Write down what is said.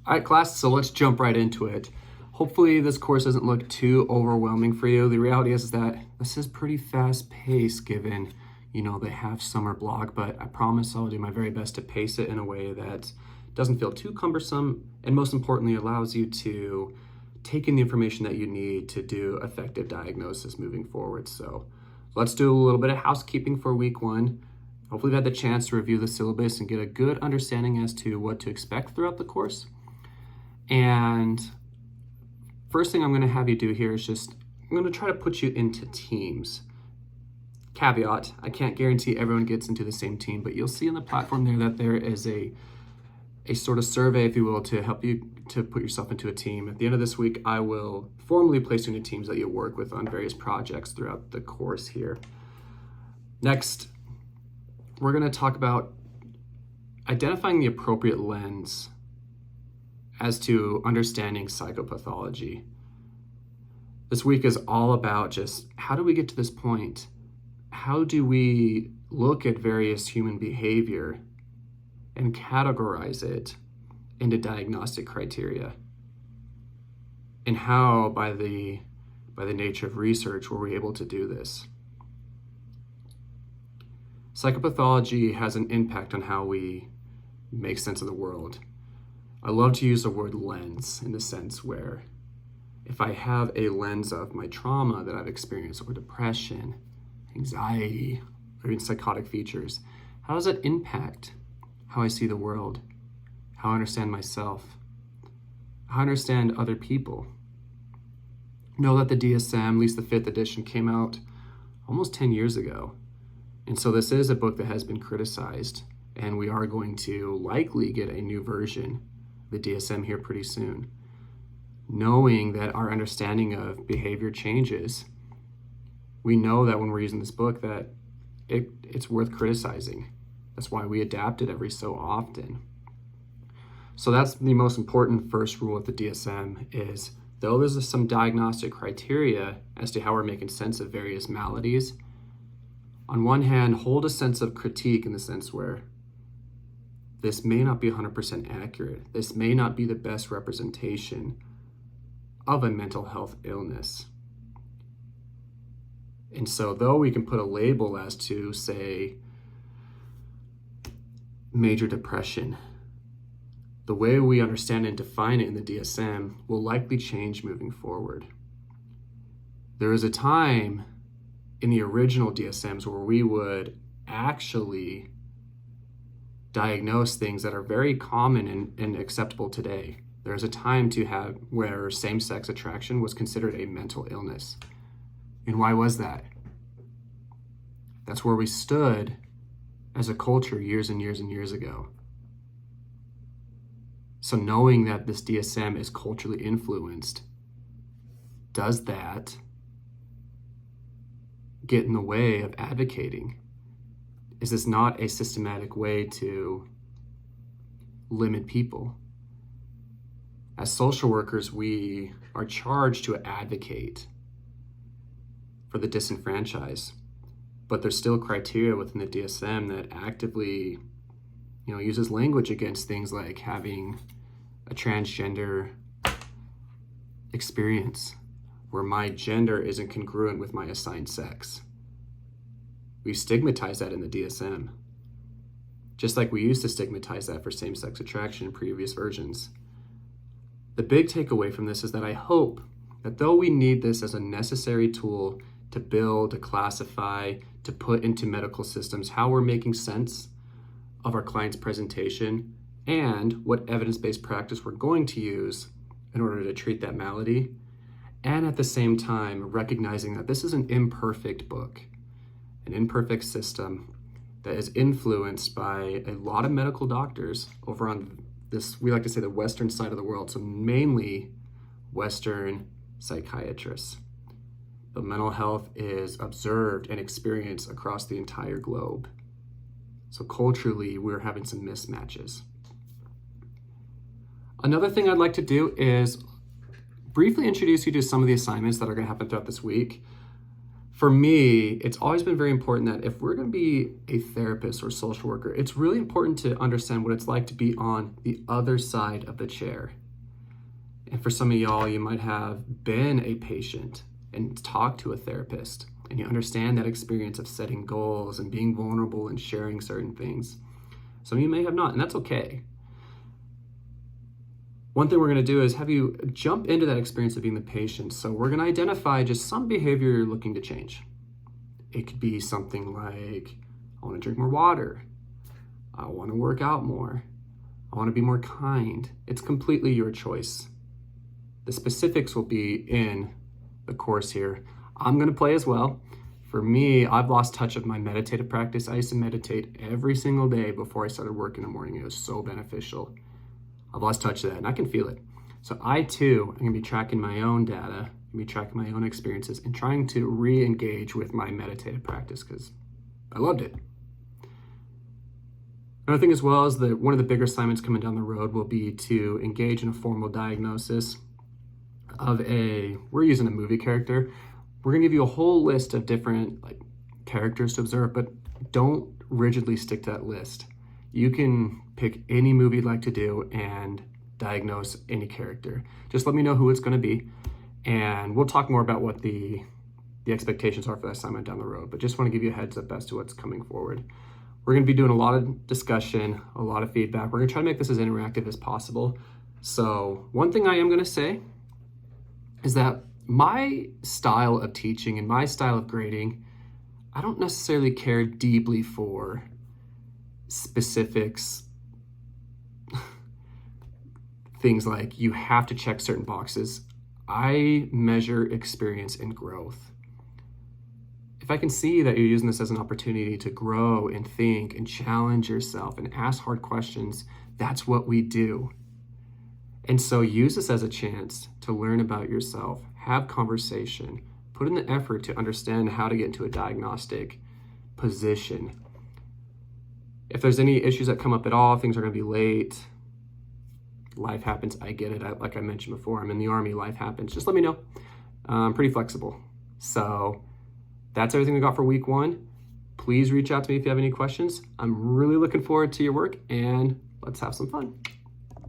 All right, class, so let's jump right into it. Hopefully this course doesn't look too overwhelming for you. The reality is that this is pretty fast paced given, they have summer block, but I promise I'll do my very best to pace it in a way that doesn't feel too cumbersome and most importantly allows you to take in the information that you need to do effective diagnosis moving forward. So let's do a little bit of housekeeping for week 1. Hopefully you've had the chance to review the syllabus and get a good understanding as to what to expect throughout the course. And first thing I'm going to have you do here is I'm going to try to put you into teams. Caveat, I can't guarantee everyone gets into the same team, but you'll see on the platform there that there is a sort of survey, if you will, to help you to put yourself into a team. At the end of this week, I will formally place you into teams that you'll work with on various projects throughout the course here. Next, we're going to talk about identifying the appropriate lens as to understanding psychopathology. This week is all about just how do we get to this point? How do we look at various human behavior and categorize it into diagnostic criteria? And how, by the nature of research, were we able to do this? Psychopathology has an impact on how we make sense of the world. I love to use the word lens in the sense where if I have a lens of my trauma that I've experienced or depression, anxiety, or even psychotic features, how does that impact how I see the world, how I understand myself, how I understand other people? Know that the DSM, at least the 5th edition, came out almost 10 years ago. And so this is a book that has been criticized, and we are going to likely get a new version the DSM here pretty soon. Knowing that our understanding of behavior changes, we know that when we're using this book that it's worth criticizing. That's why we adapt it every so often. So that's the most important first rule of the DSM is, though there's some diagnostic criteria as to how we're making sense of various maladies, on one hand, hold a sense of critique in the sense where this may not be 100% accurate. This may not be the best representation of a mental health illness. And so though we can put a label as to, say, major depression, the way we understand and define it in the DSM will likely change moving forward. There was a time in the original DSMs where we would actually diagnose things that are very common and acceptable today. There's a time where same-sex attraction was considered a mental illness. And why was that? That's where we stood as a culture years and years and years ago. So knowing that this DSM is culturally influenced, does that get in the way of advocating? Is this not a systematic way to limit people? As social workers, we are charged to advocate for the disenfranchised, but there's still criteria within the DSM that actively, uses language against things like having a transgender experience where my gender isn't congruent with my assigned sex. We stigmatize that in the DSM, just like we used to stigmatize that for same-sex attraction in previous versions. The big takeaway from this is that I hope that though we need this as a necessary tool to build, to classify, to put into medical systems how we're making sense of our client's presentation and what evidence-based practice we're going to use in order to treat that malady, and at the same time recognizing that this is an imperfect book, an imperfect system that is influenced by a lot of medical doctors over on this, we like to say, the Western side of the world, so mainly Western psychiatrists. But mental health is observed and experienced across the entire globe. So culturally, we're having some mismatches. Another thing I'd like to do is briefly introduce you to some of the assignments that are going to happen throughout this week. For me, it's always been very important that if we're going to be a therapist or social worker, it's really important to understand what it's like to be on the other side of the chair. And for some of y'all, you might have been a patient and talked to a therapist, and you understand that experience of setting goals and being vulnerable and sharing certain things. Some of you may have not, and that's okay. One thing we're going to do is have you jump into that experience of being the patient. So we're going to identify just some behavior you're looking to change. It could be something like, I want to drink more water. I want to work out more. I want to be more kind. It's completely your choice. The specifics will be in the course here. I'm going to play as well. For me, I've lost touch of my meditative practice. I used to meditate every single day before I started work in the morning. It was so beneficial. I've lost touch of that, and I can feel it. So I, too, am going to be tracking my own data, I'm going to be tracking my own experiences, and trying to re-engage with my meditative practice because I loved it. Another thing as well is that one of the bigger assignments coming down the road will be to engage in a formal diagnosis of we're using a movie character. We're going to give you a whole list of different characters to observe, but don't rigidly stick to that list. You can pick any movie you'd like to do and diagnose any character. Just let me know who it's going to be, and we'll talk more about what the expectations are for that assignment down the road, but just want to give you a heads up as to what's coming forward. We're going to be doing a lot of discussion, a lot of feedback. We're going to try to make this as interactive as possible. So one thing I am going to say is that my style of teaching and my style of grading, I don't necessarily care deeply for specifics, things like you have to check certain boxes. I measure experience and growth. If I can see that you're using this as an opportunity to grow and think and challenge yourself and ask hard questions, that's what we do. And so use this as a chance to learn about yourself, have conversation, put in the effort to understand how to get into a diagnostic position. If there's any issues that come up at all, things are going to be late, life happens, I get it. Like I mentioned before, I'm in the Army, life happens. Just let me know. I'm pretty flexible. So that's everything we got for week 1. Please reach out to me if you have any questions. I'm really looking forward to your work, and let's have some fun.